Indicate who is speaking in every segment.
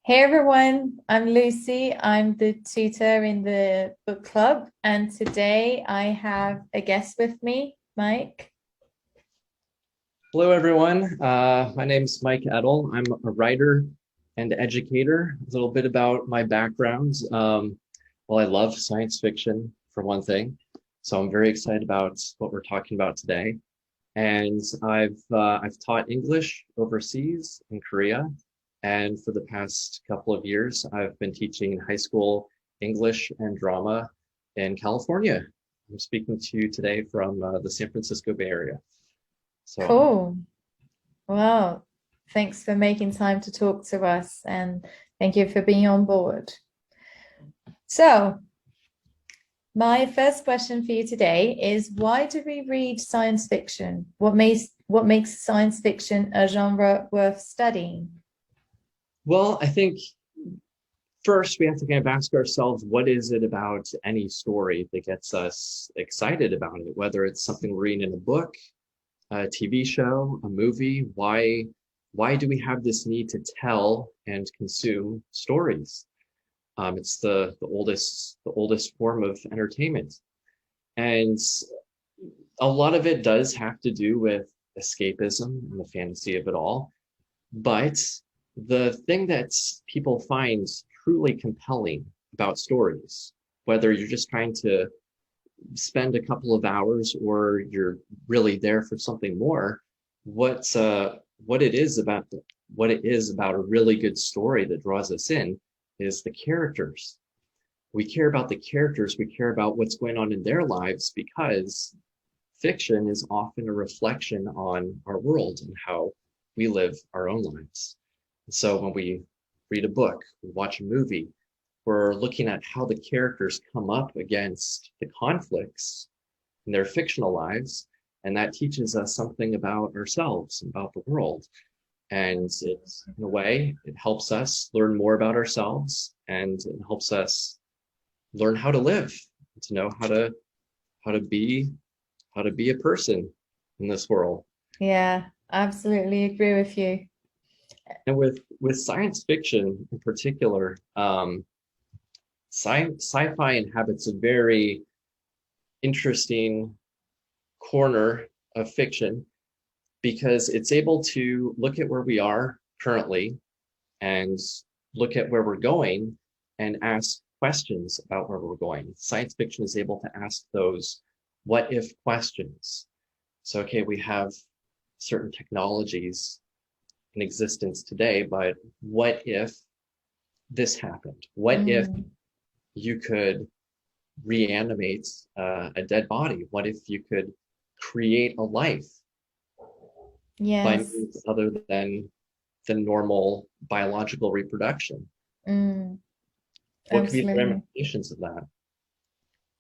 Speaker 1: Hey everyone, I'm Lucy. I'm the tutor in the book club, and today I have a guest with me, Mike.
Speaker 2: Hello, everyone. My name's Mike Ettel. I'm a writer and educator. A little bit about my background. Well, I love science fiction for one thing, so I'm very excited about what we're talking about today. And I've taught English overseas in Korea, and for the past couple of years, I've been teaching high school English and drama in California. I'm speaking to you today from the San Francisco Bay Area. So
Speaker 1: Cool. Well, thanks for making time to talk to us, and thank you for being on board. So, my first question for you today is why do we read science fiction? What makes science fiction a genre worth studying?
Speaker 2: Well, I think first we have to kind of ask ourselves, what is it about any story that gets us excited about it? Whether it's something we're reading in a book, a TV show, a movie, why do we have this need to tell and consume stories? It's the oldest form of entertainment. And a lot of it does have to do with escapism and the fantasy of it all. But the thing that people find truly compelling about stories, whether you're just trying to spend a couple of hours or you're really there for something more, what it is about what it is about a really good story that draws us in is the characters. We care about the characters, we care about what's going on in their lives because fiction is often a reflection on our world and how we live our own lives. So when we read a book, we watch a movie, we're looking at how the characters come up against the conflicts in their fictional lives. And that teaches us something about ourselves, about the world. And it's, in a way, it helps us learn more about ourselves and it helps us learn how to live, to know how to be how to be a person in this world.
Speaker 1: Yeah, absolutely agree with you.
Speaker 2: And with science fiction in particular, sci-fi inhabits a very interesting corner of fiction because it's able to look at where we are currently and look at where we're going and ask questions about where we're going. Science fiction is able to ask those what if questions. So, okay, we have certain technologies in existence today, but what if this happened? What if
Speaker 1: Mm,
Speaker 2: you could reanimate a dead body? What if you could create a life by
Speaker 1: yes.
Speaker 2: means other than the normal biological reproduction?
Speaker 1: Mm,
Speaker 2: What could be the
Speaker 1: absolutely.
Speaker 2: ramifications of that?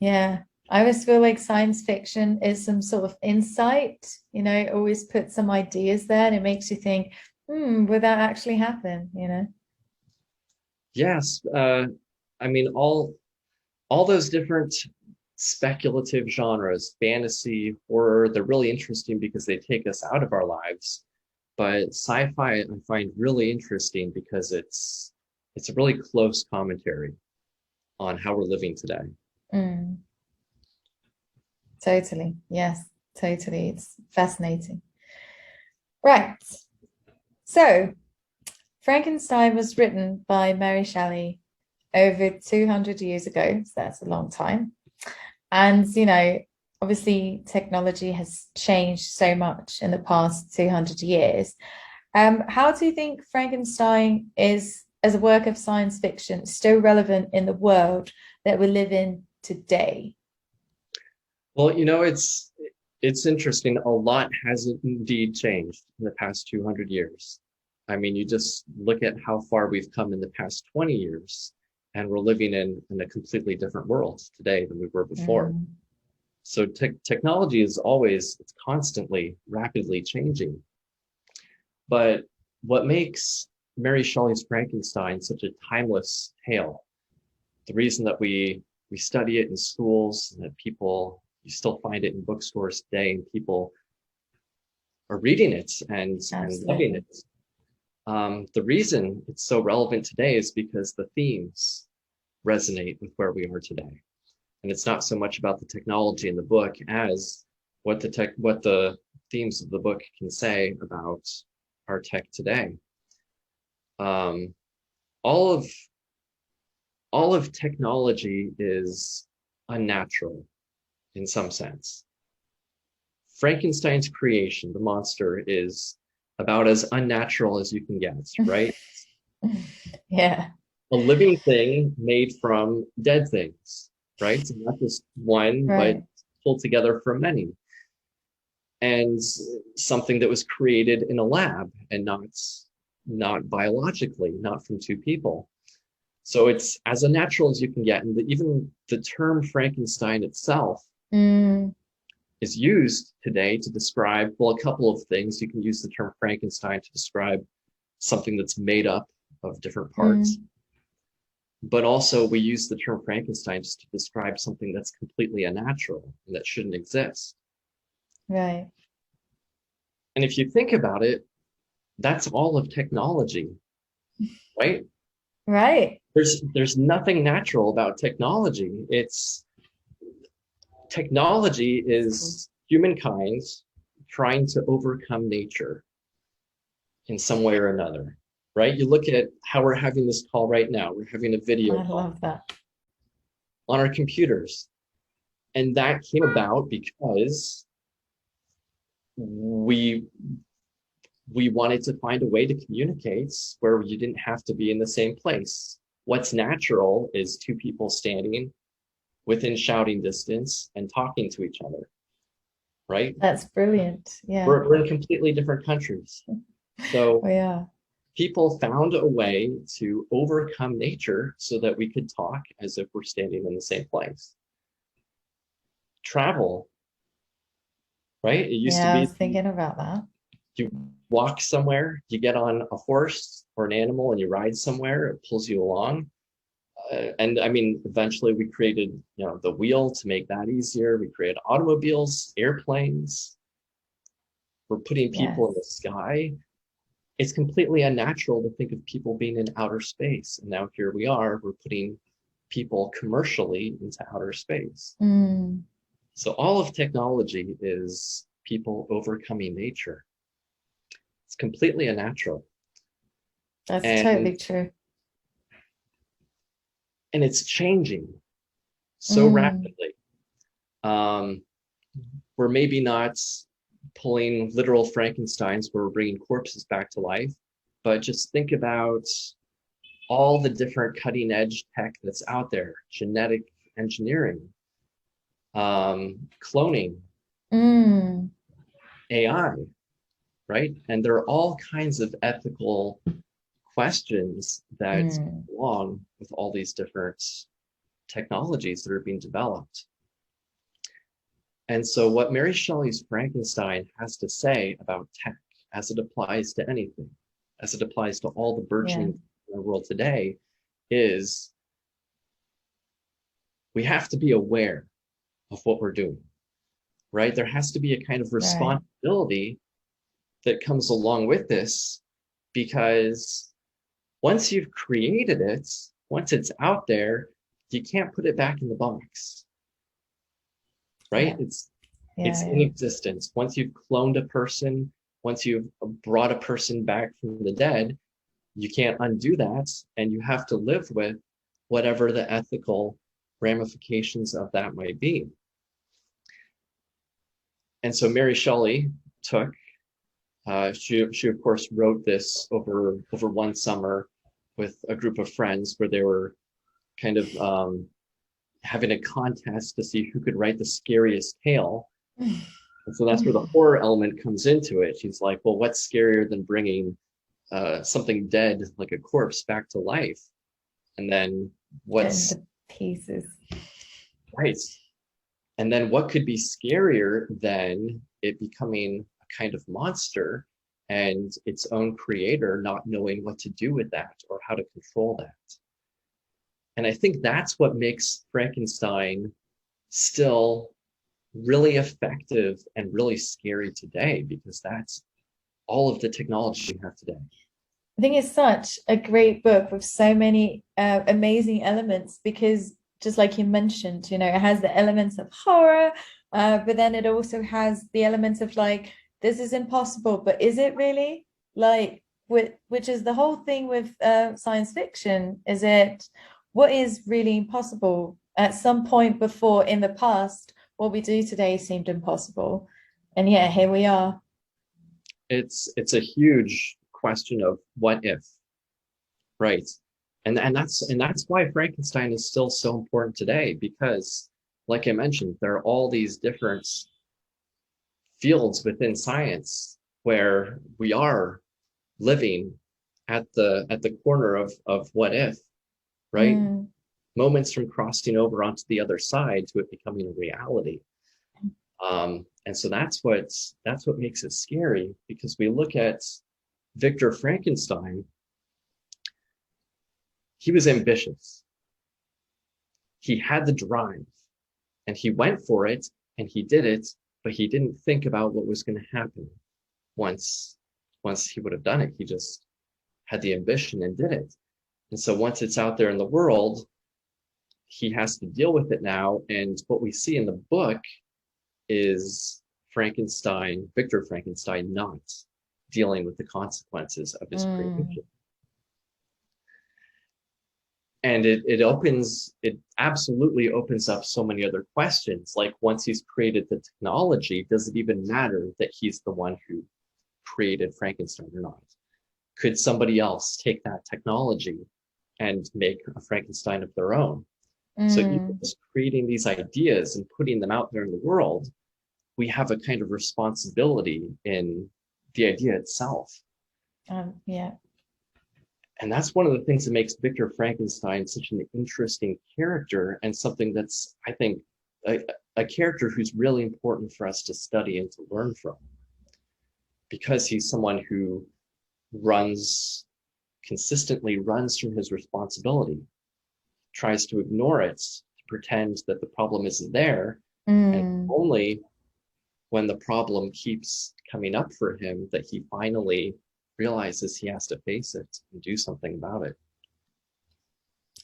Speaker 1: Yeah. I always feel like science fiction is some sort of insight, it always puts some ideas there and it makes you think, would that actually happen?
Speaker 2: Yes, I mean all those different speculative genres, fantasy, horror, they're really interesting because they take us out of our lives. But sci-fi I find really interesting because it's a really close commentary on how we're living today.
Speaker 1: Mm, totally. Yes, totally. It's fascinating. Right. So Frankenstein was written by Mary Shelley over 200 years ago. So that's a long time. And, obviously technology has changed so much in the past 200 years. How do you think Frankenstein is, as a work of science fiction, still relevant in the world that we live in today?
Speaker 2: Well, it's interesting. A lot has indeed changed in the past 200 years. I mean, you just look at how far we've come in the past 20 years, and we're living in a completely different world today than we were before.
Speaker 1: Mm,
Speaker 2: So technology is always, it's constantly rapidly changing. But what makes Mary Shelley's Frankenstein such a timeless tale, the reason that we study it in schools and that people you still find it in bookstores today and people are reading it and loving
Speaker 1: absolutely.
Speaker 2: it The reason it's so relevant today is because the themes resonate with where we are today. And it's not so much about the technology in the book as what the themes of the book can say about our tech today. Um, all of all of technology is unnatural in some sense. Frankenstein's creation, the monster, is about as unnatural as you can get, right?
Speaker 1: Yeah.
Speaker 2: A living thing made from dead things, right? So not just one, but
Speaker 1: Right.
Speaker 2: pulled together from many. And something that was created in a lab and not biologically, not from two people. So it's as unnatural as you can get. And even the term Frankenstein itself
Speaker 1: Mm,
Speaker 2: is used today to describe, well, a couple of things. You can use the term Frankenstein to describe something that's made up of different parts.
Speaker 1: mm,
Speaker 2: But also we use the term Frankenstein just to describe something that's completely unnatural and that shouldn't exist.
Speaker 1: right.
Speaker 2: And if you think about it, that's all of technology, right?
Speaker 1: Right.
Speaker 2: There's nothing natural about technology. Technology is humankind trying to overcome nature in some way or another, right? You look at how we're having this call right now. We're having a video
Speaker 1: I
Speaker 2: call
Speaker 1: love that.
Speaker 2: on our computers. And that came about because we we wanted to find a way to communicate where you didn't have to be in the same place. What's natural is two people standing within shouting distance and talking to each other, right?
Speaker 1: That's brilliant. Yeah.
Speaker 2: We're in completely different countries. So
Speaker 1: We are.
Speaker 2: people found a way to overcome nature so that we could talk as if we're standing in the same place. Travel, right? It used to
Speaker 1: Yeah, I
Speaker 2: be
Speaker 1: was thinking about that.
Speaker 2: you walk somewhere, you get on a horse or an animal and you ride somewhere, it pulls you along. And I mean, eventually we created, the wheel to make that easier. We created automobiles, airplanes. We're putting people in the
Speaker 1: Yes.
Speaker 2: sky. It's completely unnatural to think of people being in outer space. And now here we are, we're putting people commercially into outer space.
Speaker 1: Mm,
Speaker 2: So all of technology is people overcoming nature. It's completely unnatural.
Speaker 1: that's
Speaker 2: And
Speaker 1: totally true.
Speaker 2: and it's changing so
Speaker 1: Mm,
Speaker 2: rapidly. Um, we're maybe not pulling literal Frankensteins where we're bringing corpses back to life, but just think about all the different cutting edge tech that's out there, genetic engineering, cloning,
Speaker 1: mm,
Speaker 2: AI, right? And there are all kinds of ethical questions that
Speaker 1: mm.
Speaker 2: belong with all these different technologies that are being developed. And so what Mary Shelley's Frankenstein has to say about tech as it applies to anything, as it applies to all the
Speaker 1: Yeah.
Speaker 2: burgeoning in the world today, is we have to be aware of what we're doing, right? There has to be a kind of
Speaker 1: Right.
Speaker 2: responsibility that comes along with this, because once you've created it, once it's out there, you can't put it back in the box, right?
Speaker 1: Yeah.
Speaker 2: It's
Speaker 1: Yeah.
Speaker 2: in
Speaker 1: Yeah.
Speaker 2: existence. Once you've cloned a person, once you've brought a person back from the dead, you can't undo that, and you have to live with whatever the ethical ramifications of that might be. And so Mary Shelley took, she of course wrote this over one summer with a group of friends where they were kind of having a contest to see who could write the scariest tale. And so that's where the horror element comes into it. She's like, well, what's scarier than bringing something dead, like a corpse, back to life? And then
Speaker 1: Getting
Speaker 2: what's
Speaker 1: the pieces.
Speaker 2: right? And then what could be scarier than it becoming a kind of monster and its own creator not knowing what to do with that or how to control that? And I think that's what makes Frankenstein still really effective and really scary today, because that's all of the technology we have today.
Speaker 1: I think it's such a great book with so many amazing elements because just like you mentioned, it has the elements of horror, but then it also has the elements of like, this is impossible, but is it really? Like, which is the whole thing with science fiction, is it what is really impossible? At some point before in the past, what we do today seemed impossible. And yeah, here we are.
Speaker 2: It's a huge question of what if, right? And that's why Frankenstein is still so important today, because like I mentioned, there are all these different fields within science where we are living at the corner of what if, right?
Speaker 1: Mm,
Speaker 2: Moments from crossing over onto the other side to it becoming a reality. And so that's what makes it scary, because we look at Victor Frankenstein. He was ambitious. He had the drive, and he went for it, and he did it, but he didn't think about what was going to happen once once he would have done it. He just had the ambition and did it. And so once it's out there in the world, he has to deal with it now. And what we see in the book is Victor Frankenstein, not dealing with the consequences of his
Speaker 1: mm.
Speaker 2: creation. And it absolutely opens up so many other questions. Like, once he's created the technology, does it even matter that he's the one who created Frankenstein or not? Could somebody else take that technology and make a Frankenstein of their own? So even
Speaker 1: Mm,
Speaker 2: just creating these ideas and putting them out there in the world, we have a kind of responsibility in the idea itself.
Speaker 1: yeah.
Speaker 2: And that's one of the things that makes Victor Frankenstein such an interesting character, and something that's, I think, a character who's really important for us to study and to learn from, because he's someone who consistently runs from his responsibility, tries to ignore it, to pretend that the problem isn't there, and
Speaker 1: Mm,
Speaker 2: only when the problem keeps coming up for him that he finally realizes he has to face it and do something about it.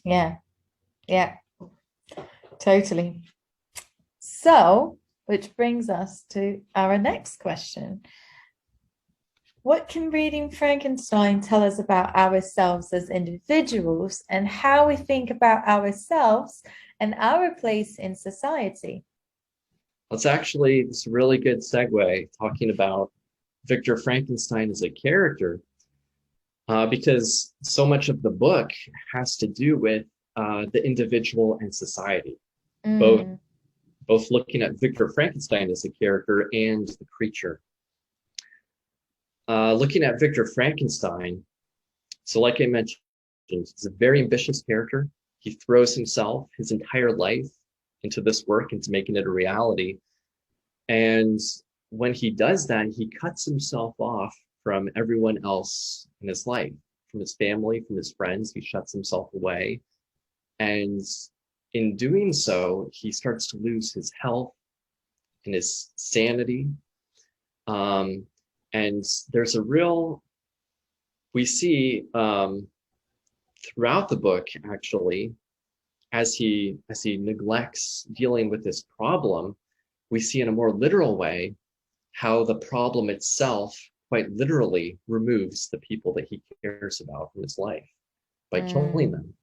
Speaker 1: yeah. Yeah. Totally. So, which brings us to our next question. What can reading Frankenstein tell us about ourselves as individuals and how we think about ourselves and our place in society?
Speaker 2: It's a really good segue, talking about Victor Frankenstein as a character, because so much of the book has to do with the individual and society, both
Speaker 1: Mm,
Speaker 2: both looking at Victor Frankenstein as a character and the creature. Looking at Victor Frankenstein, so like I mentioned, he's a very ambitious character. He throws himself, his entire life, into this work, into making it a reality. And when he does that, he cuts himself off from everyone else in his life, from his family, from his friends. He shuts himself away. And in doing so, he starts to lose his health and his sanity. Um, and there's we see throughout the book, actually, as he neglects dealing with this problem, we see in a more literal way how the problem itself quite literally removes the people that he cares about from his life by killing
Speaker 1: mm,
Speaker 2: them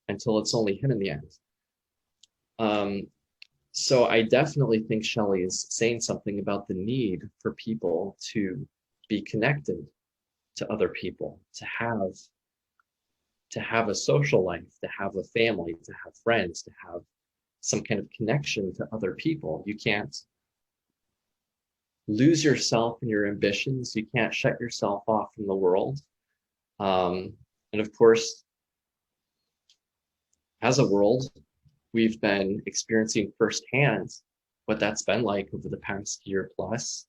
Speaker 2: until it's only him in the end. Um, so I definitely think Shelley is saying something about the need for people to be connected to other people, to have a social life, to have a family, to have friends, to have some kind of connection to other people. You can't lose yourself in your ambitions. You can't shut yourself off from the world. And of course, as a world, we've been experiencing firsthand what that's been like over the past year plus,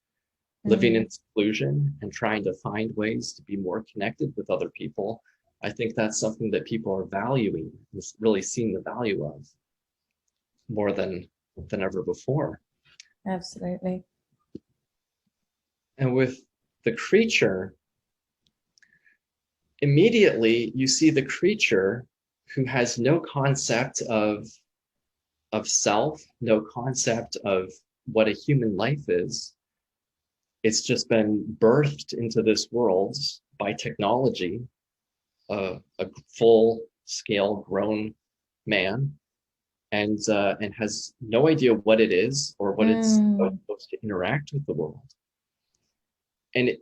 Speaker 2: living
Speaker 1: mm.
Speaker 2: in seclusion and trying to find ways to be more connected with other people. I think that's something that people are valuing, really seeing the value of more than ever before.
Speaker 1: Absolutely.
Speaker 2: And with the creature, immediately you see the creature who has no concept of self, no concept of what a human life is. It's just been birthed into this world by technology, a full scale grown man, and has no idea what it is or what it's supposed to interact with the world. And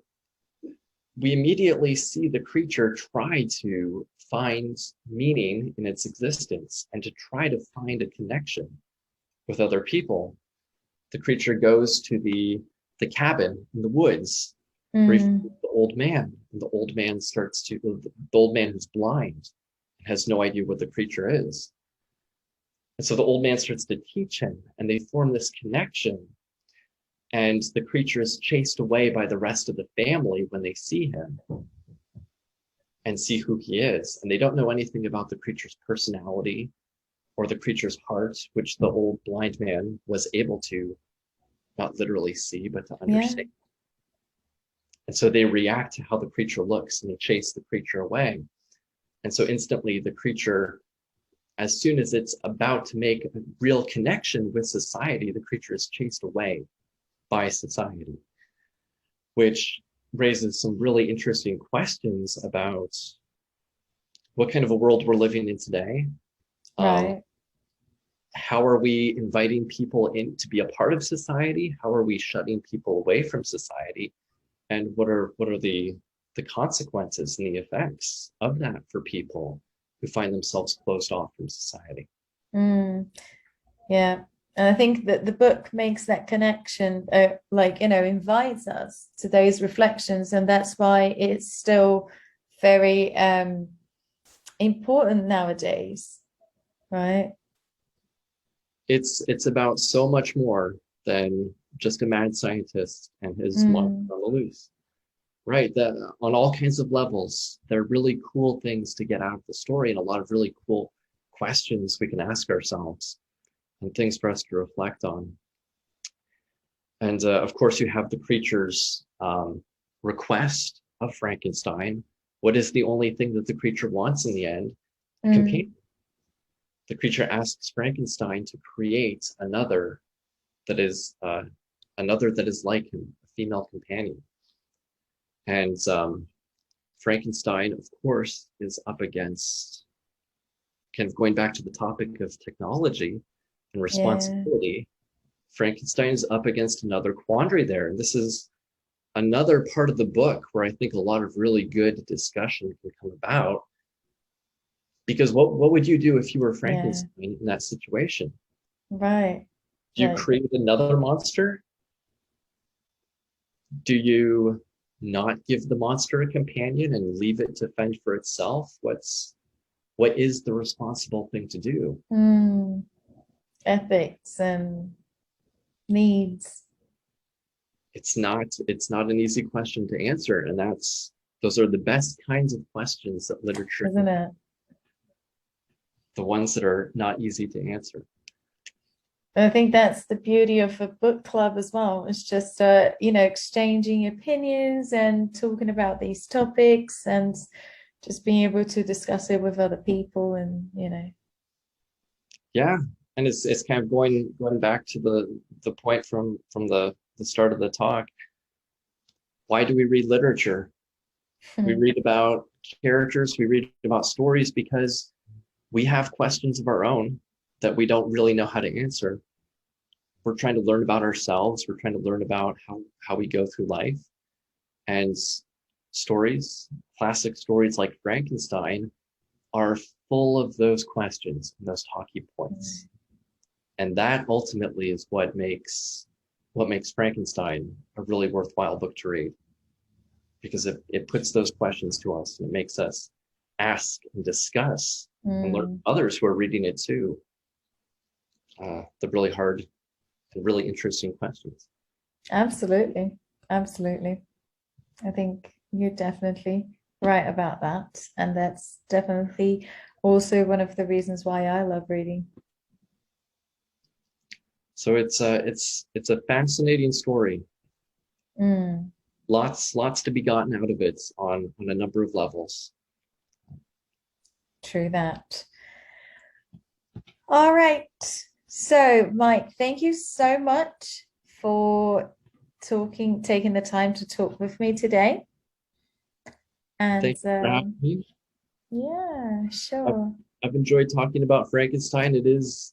Speaker 2: we immediately see the creature try to find meaning in its existence and to try to find a connection with other people. The creature goes to the cabin in the woods, where he finds the old man, and the old man who's blind, has no idea what the creature is. And so the old man starts to teach him, and they form this connection. And the creature is chased away by the rest of the family when they see him and see who he is. And they don't know anything about the creature's personality or the creature's heart, which the old blind man was able to not literally see, but to understand. Yeah. And so they react to how the creature looks, and they chase the creature away. And so instantly the creature, as soon as it's about to make a real connection with society, the creature is chased away by society, which raises some really interesting questions about what kind of a world we're living in today.
Speaker 1: Right.
Speaker 2: How are we inviting people in to be a part of society? How are we shutting people away from society? And what are the consequences and the effects of that for people who find themselves closed off from society?
Speaker 1: Yeah. And I think that the book makes that connection, invites us to those reflections. And that's why it's still very important nowadays, right?
Speaker 2: It's about so much more than just a mad scientist and his monster on the loose, right? That on all kinds of levels, there are really cool things to get out of the story, and a lot of really cool questions we can ask ourselves, and things for us to reflect on. And of course, you have the creature's request of Frankenstein. What is the only thing that the creature wants in the end? A companion. The creature asks Frankenstein to create another that is like him, a female companion. And Frankenstein, of course, is up against, kind of going back to the topic of technology and responsibility. Yeah. Frankenstein is up against another quandary there. And this is another part of the book where I think a lot of really good discussion can come about. Because what would you do if you were Frankenstein in that situation?
Speaker 1: Right.
Speaker 2: Do you create another monster? Do you not give the monster a companion and leave it to fend for itself? What is the responsible thing to do?
Speaker 1: Ethics and needs.
Speaker 2: It's not an easy question to answer, and those are the best kinds of questions that literature,
Speaker 1: isn't it?
Speaker 2: The ones that are not easy to answer.
Speaker 1: I think that's the beauty of a book club as well. It's just, exchanging opinions and talking about these topics and just being able to discuss it with other people and.
Speaker 2: Yeah. And it's kind of going back to the point from the start of the talk. Why do we read literature? We read about characters, we read about stories because we have questions of our own that we don't really know how to answer. We're trying to learn about ourselves. We're trying to learn about how we go through life. And stories, classic stories like Frankenstein, are full of those questions and those talking points. And that ultimately is what makes Frankenstein a really worthwhile book to read. Because it puts those questions to us, and it makes us ask and discuss and learn from others who are reading it too. The really hard and really interesting questions.
Speaker 1: Absolutely. Absolutely. I think you're definitely right about that. And that's definitely also one of the reasons why I love reading.
Speaker 2: So it's a fascinating story. Lots to be gotten out of it on a number of levels.
Speaker 1: true that. All right. So, Mike, thank you so much for taking the time to talk with me today. And
Speaker 2: Thank you for having me.
Speaker 1: yeah,
Speaker 2: I've,
Speaker 1: sure.
Speaker 2: I've enjoyed talking about Frankenstein. It is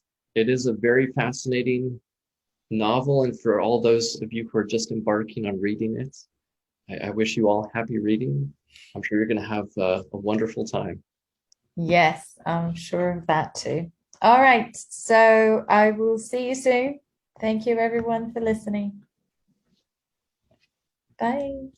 Speaker 2: a very fascinating novel, and for all those of you who are just embarking on reading it, I wish you all happy reading. I'm sure you're going to have a wonderful time.
Speaker 1: Yes, I'm sure of that too. All right. So I will see you soon. Thank you, everyone, for listening. Bye.